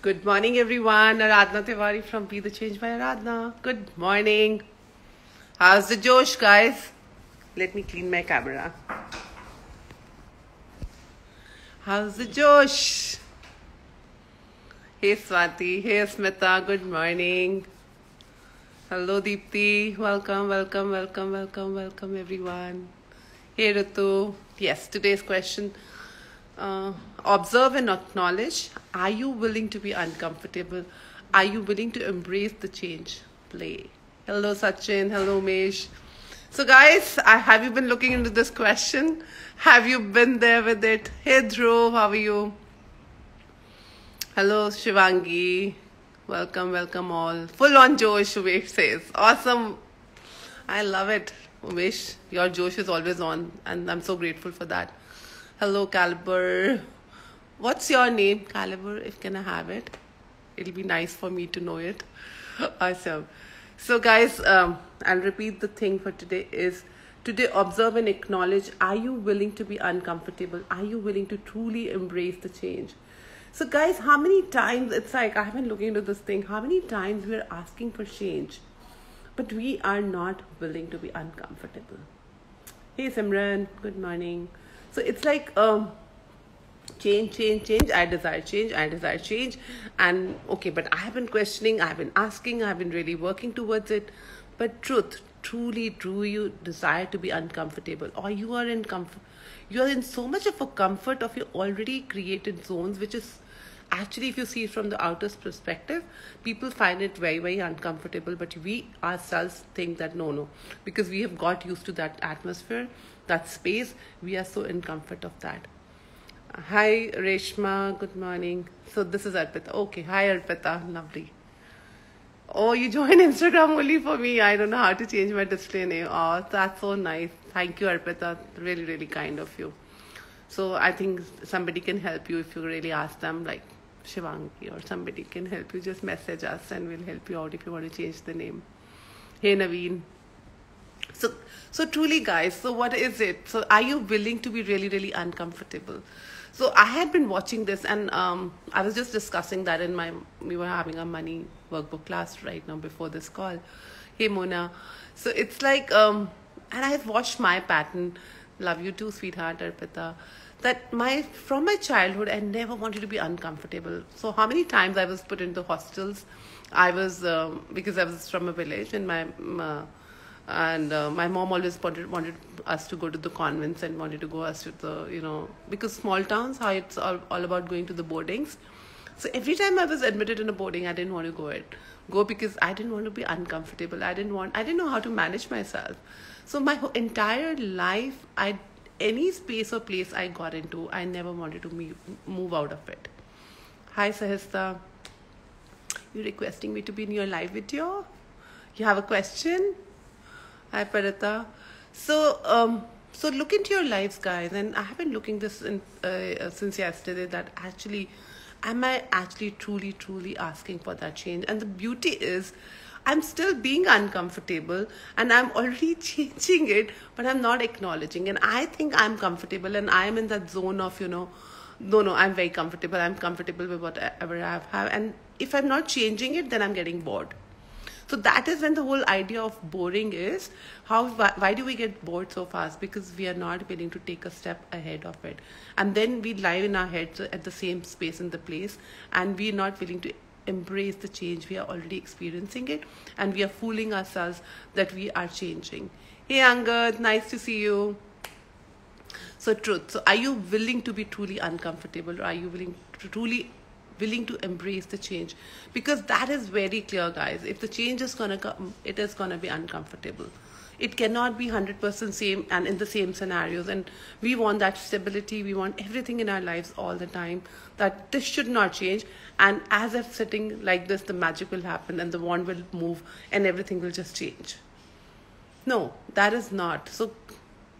Good morning, everyone. Aradhna Tiwari from Be the Change by Aradhna. Good morning. How's the Josh, guys? Let me clean my camera. How's the Josh? Hey, Swati. Hey, Smita. Good morning. Hello, Deepthi. Welcome, everyone. Hey, Ritu. Yes, today's question. Observe and acknowledge. Are you willing to be uncomfortable? Are you willing to embrace the change? Play. Hello, Sachin. Hello, Mesh. So, guys, have you been looking into this question? Have you been there with it? Hey, Dhruv, how are you? Hello, Shivangi. Welcome all. Full on Josh, Umesh says. Awesome. I love it, Umesh. Your Josh is always on, and I'm so grateful for that. Hello, Caliber. What's your name, Caliber? If can I have it? It'll be nice for me to know it. Awesome. So, guys, I'll repeat the thing for today is today observe and acknowledge. Are you willing to be uncomfortable? Are you willing to truly embrace the change? So, guys, how many times it's like I've been looking into this thing. How many times we're asking for change, but we are not willing to be uncomfortable? Hey, Simran. Good morning. So it's like change. I desire change. And okay, but I have been questioning, I've been asking, I've been really working towards it. But truly, do you desire to be uncomfortable? Or you are in comfort? You are in so much of a comfort of your already created zones, which is actually, if you see it from the outer perspective, people find it very, very uncomfortable. But we ourselves think that no, because we have got used to that atmosphere, that space, we are so in comfort of that. Hi, Reshma. Good morning. So this is Arpita. Okay. Hi, Arpita. Lovely. Oh, you joined Instagram only for me. I don't know how to change my display name. Oh, that's so nice. Thank you, Arpita. Really, really kind of you. So I think somebody can help you if you really ask them, like Shivangi or somebody can help you. Just message us and we'll help you out if you want to change the name. Hey, Naveen. So truly, guys, so what is it? So are you willing to be really, really uncomfortable? So I had been watching this and I was just discussing that we were having a money workbook class right now before this call. Hey, Mona. So it's like, and I have watched my pattern. Love you too, sweetheart, Arpita. That from my childhood, I never wanted to be uncomfortable. So how many times I was put into hostels? I was, because I was from a village and my mom always wanted us to go to the convents and wanted to go us to the, because small towns, how it's all about going to the boardings. So every time I was admitted in a boarding, I didn't want to go because I didn't want to be uncomfortable. I didn't know how to manage myself. So my entire life, any space or place I got into, I never wanted to move out of it. Hi, Sahista. You're requesting me to be in your live video? You have a question? Hi, Parita. So look into your lives, guys. And I have been looking this since yesterday that actually, am I actually truly asking for that change? And the beauty is, I'm still being uncomfortable and I'm already changing it, but I'm not acknowledging. And I think I'm comfortable and I'm in that zone of, no, I'm very comfortable. I'm comfortable with whatever I have. And if I'm not changing it, then I'm getting bored. So that is when the whole idea of boring is. Why do we get bored so fast? Because we are not willing to take a step ahead of it. And then we lie in our heads at the same space in the place. And we're not willing to embrace the change. We are already experiencing it. And we are fooling ourselves that we are changing. Hey, Angad, nice to see you. So truth. So are you willing to be truly uncomfortable? Or are you willing to embrace the change? Because that is very clear, guys. If the change is going to come, it is going to be uncomfortable. It cannot be 100% same and in the same scenarios. And we want that stability. We want everything in our lives all the time, that this should not change. And as if sitting like this, the magic will happen and the wand will move and everything will just change. No, that is not. So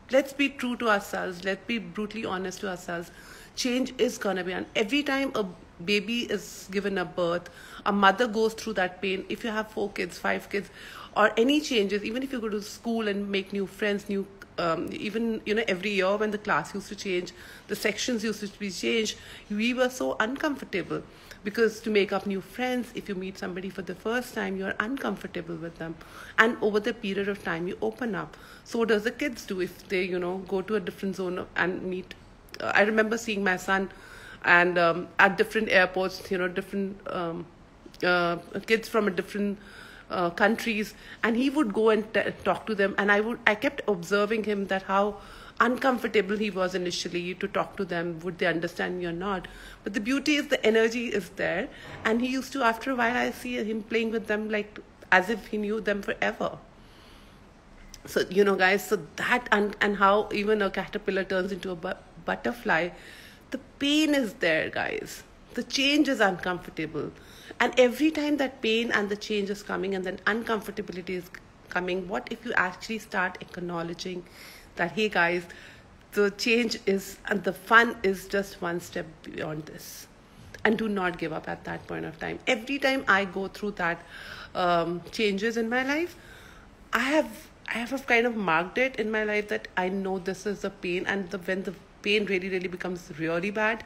let's be true to ourselves. Let's be brutally honest to ourselves. Change is going to be, and every time a baby is given a birth, a mother goes through that pain. If you have 4 kids, 5 kids, or any changes, even if you go to school and make new friends, new even, every year when the class used to change, the sections used to be changed, we were so uncomfortable. Because to make up new friends, if you meet somebody for the first time, you're uncomfortable with them. And over the period of time, you open up. So does the kids do if they, go to a different zone and meet. I remember seeing my son and at different airports, different kids from a different countries, and he would go and talk to them, and I kept observing him that how uncomfortable he was initially to talk to them. Would they understand me or not? But the beauty is the energy is there, and he used to, after a while, I see him playing with them like as if he knew them forever. So guys, so that and how even a caterpillar turns into a butterfly, the pain is there, guys. The change is uncomfortable, and every time that pain and the change is coming and then uncomfortability is coming, what if you actually start acknowledging that, hey guys, the change is and the fun is just one step beyond this, and do not give up at that point of time. Every time I go through that changes in my life, I have kind of marked it in my life that I know this is the pain, and when the pain really, really becomes really bad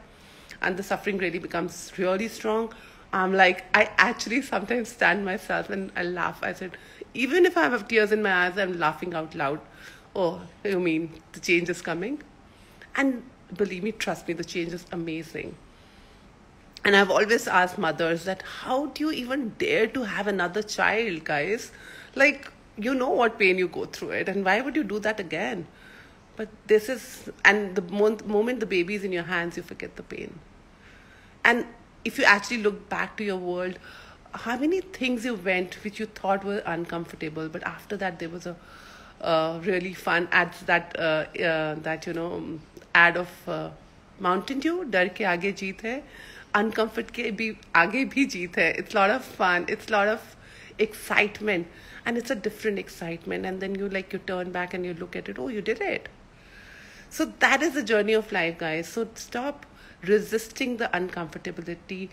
and the suffering really becomes really strong, I'm like, I actually sometimes stand myself and I laugh. I said, even if I have tears in my eyes, I'm laughing out loud. Oh, you mean the change is coming? And believe me, trust me, the change is amazing. And I've always asked mothers that, how do you even dare to have another child, guys? Like, you know what pain you go through it, and why would you do that again? But this is, and the moment the baby is in your hands, you forget the pain. And if you actually look back to your world, how many things you went which you thought were uncomfortable, but after that there was a really fun ads that ad of Mountain Dew, डर के आगे जीत है, uncomfort के भी आगे भी जीत है. It's a lot of fun, it's a lot of excitement, and it's a different excitement, and then you turn back and you look at it, oh, you did it. So that is the journey of life, guys. So stop resisting the uncomfortability,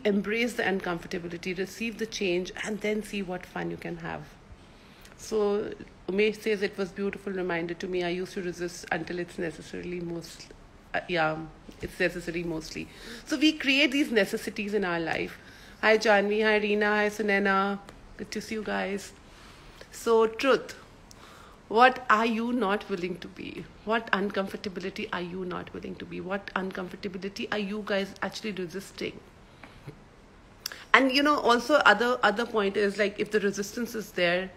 embrace the uncomfortability, receive the change, and then see what fun you can have. So Umesh says, it was beautiful reminder to me. I used to resist until it's necessarily it's necessary mostly. So we create these necessities in our life. Hi Janvi, hi Reena, hi Sunena. Good to see you guys. So truth. What are you not willing to be? What uncomfortability are you not willing to be? What uncomfortability are you guys actually resisting? And also other point is, like, if the resistance is there,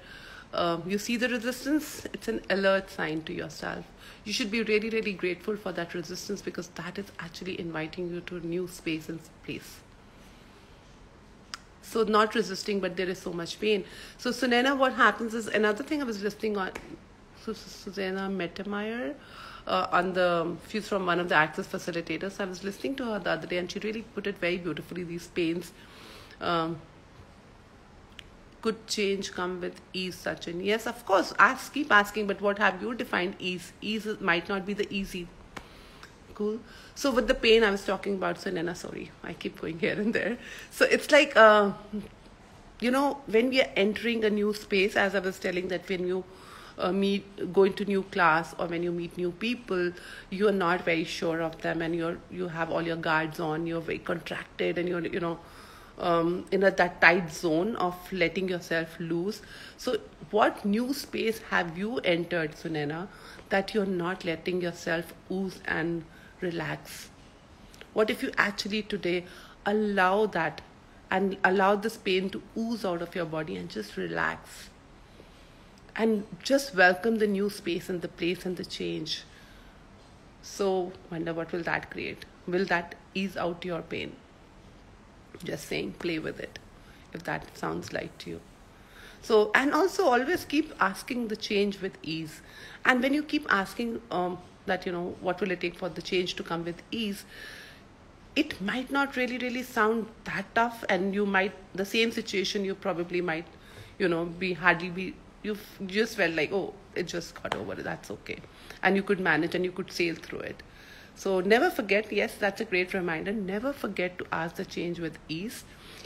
you see the resistance, it's an alert sign to yourself. You should be really, really grateful for that resistance, because that is actually inviting you to a new space and place. So not resisting, but there is so much pain. So Sunena, what happens is, another thing I was listening on, so Susanna Mettermeyer, she's from one of the Access facilitators. So I was listening to her the other day, and she really put it very beautifully. These pains, could change come with ease, Sachin? Yes, of course. Keep asking, but what have you defined ease? Ease might not be the easy. Cool. So with the pain I was talking about, Sunena, sorry, I keep going here and there. So it's like, when we are entering a new space, as I was telling, that when you go into new class, or when you meet new people, you are not very sure of them, and you have all your guards on, you're very contracted, and you're in that tight zone of letting yourself loose. So what new space have you entered, Sunena, that you're not letting yourself ooze and relax? What if you actually today allow that and allow this pain to ooze out of your body and just relax and just welcome the new space and the place and the change? So wonder what will that create? Will that ease out your pain? Just saying, play with it if that sounds like to you. So, and also always keep asking the change with ease. And when you keep asking that, what will it take for the change to come with ease, it might not really sound that tough, and the same situation you probably might, you just felt like, oh, it just got over, that's okay. And you could manage and you could sail through it. So never forget, yes, that's a great reminder, never forget to ask the change with ease.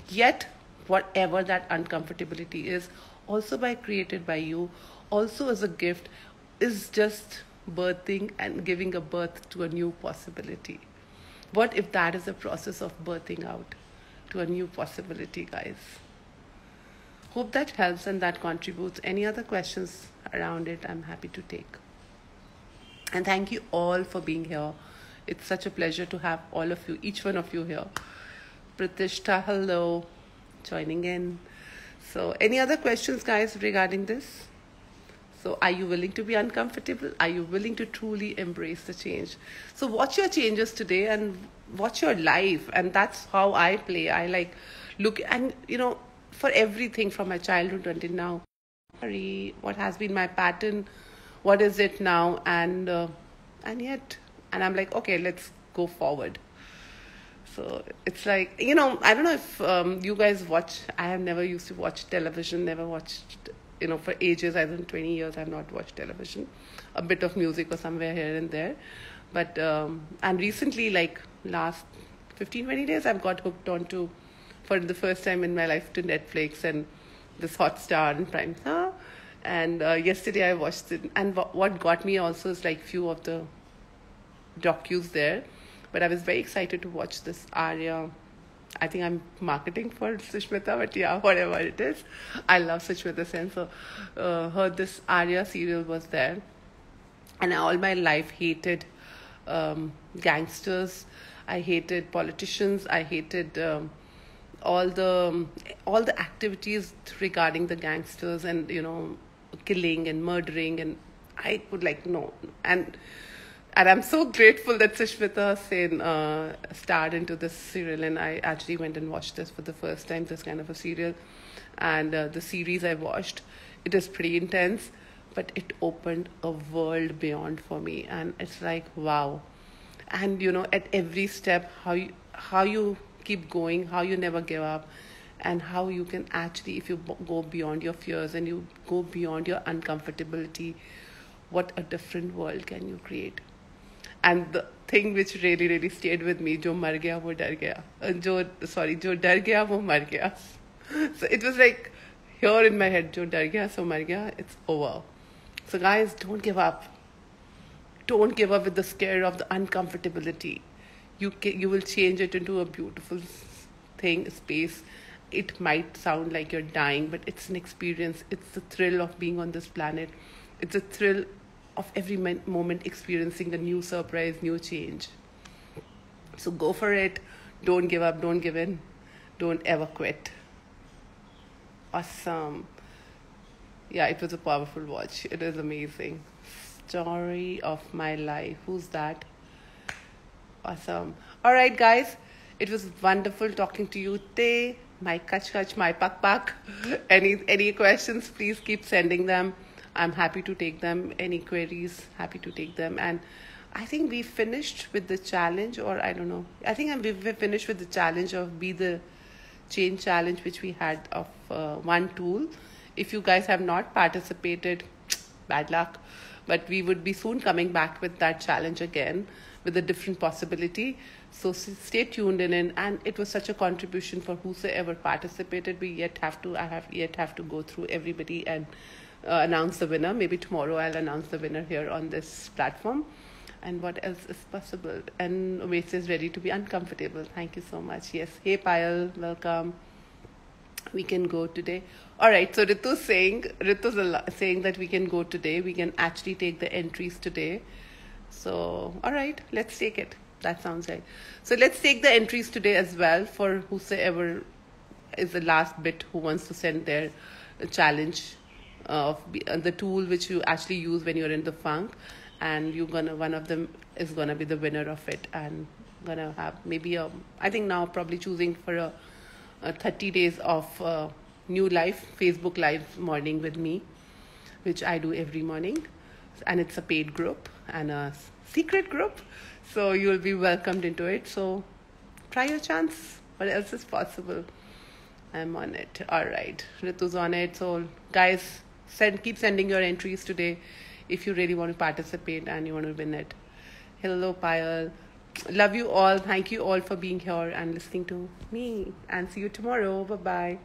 Yet, whatever that uncomfortability is, also created by you, also as a gift, is just birthing and giving a birth to a new possibility. What if that is the process of birthing out to a new possibility, guys? Hope that helps and that contributes. Any other questions around it, I'm happy to take. And thank you all for being here. It's such a pleasure to have all of you, each one of you here. Pratishta, hello, joining in. So any other questions, guys, regarding this? So are you willing to be uncomfortable? Are you willing to truly embrace the change? So watch your changes today and watch your life. And that's how I play. I like look and, for everything from my childhood until now. What has been my pattern? What is it now? And I'm like, okay, let's go forward. So it's like, I don't know if you guys watch. I have never used to watch television, never watched, for ages. I think 20 years I've not watched television. A bit of music or somewhere here and there. But, and recently, like last 15, 20 days, I've got hooked onto, for the first time in my life, to Netflix and this Hotstar and Prime. And yesterday I watched it. And what got me also is like few of the docus there. But I was very excited to watch this Arya. I think I'm marketing for Sushmita, but yeah, whatever it is. I love Sushmita Sen. So heard this Arya serial was there. And I all my life hated gangsters. I hated politicians. I hated all the activities regarding the gangsters and, killing and murdering. And I would like, no. And I'm so grateful that Sushmita Sen starred into this serial, and I actually went and watched this for the first time, this kind of a serial. And the series I watched, it is pretty intense, but it opened a world beyond for me. And it's like, wow. And, at every step, how you keep going, how you never give up, and how you can actually, if you go beyond your fears and you go beyond your uncomfortability, what a different world can you create. And the thing which really, really stayed with me, jo mar gaya, wo dar gaya. Jo dar gaya, wo mar gaya. So it was like here in my head, jo dar gaya, so mar gaya, it's over. So guys, don't give up. Don't give up with the scare of the uncomfortability. You will change it into a beautiful space. It might sound like you're dying, but it's an experience. It's the thrill of being on this planet. It's a thrill of every moment experiencing a new surprise, new change. So go for it. Don't give up. Don't give in. Don't ever quit. Awesome. Yeah, it was a powerful watch. It is amazing. Story of my life. Who's that? Awesome. All right, guys. It was wonderful talking to you. Te, my kach, my pak. Any questions, please keep sending them. I'm happy to take them. Any queries, happy to take them. And I think we finished with the challenge, or I don't know. I think we've finished with the challenge of Be the Change challenge, which we had of one tool. If you guys have not participated, bad luck. But we would be soon coming back with that challenge again with a different possibility. So stay tuned in. And it was such a contribution for whosoever participated. I have yet to go through everybody and announce the winner. Maybe tomorrow I'll announce the winner here on this platform. And what else is possible? And Oasis is ready to be uncomfortable. Thank you so much. Yes. Hey Payal, welcome. We can go today. All right. So Ritu's saying that we can go today. We can actually take the entries today. So all right, let's take it. That sounds right. So let's take the entries today as well for whosoever is the last bit who wants to send their challenge of the tool which you actually use when you're in the funk, and one of them is gonna be the winner of it, and gonna have maybe I think now probably choosing for a 30 days of new life Facebook live morning with me, which I do every morning, and it's a paid group and a secret group, so you'll be welcomed into it. So try your chance. What else is possible? I'm on it. All right, Ritu's on it. So guys, keep sending your entries today if you really want to participate and you want to win it. Hello Payal, love you all. Thank you all for being here and listening to me, and see you tomorrow. Bye bye.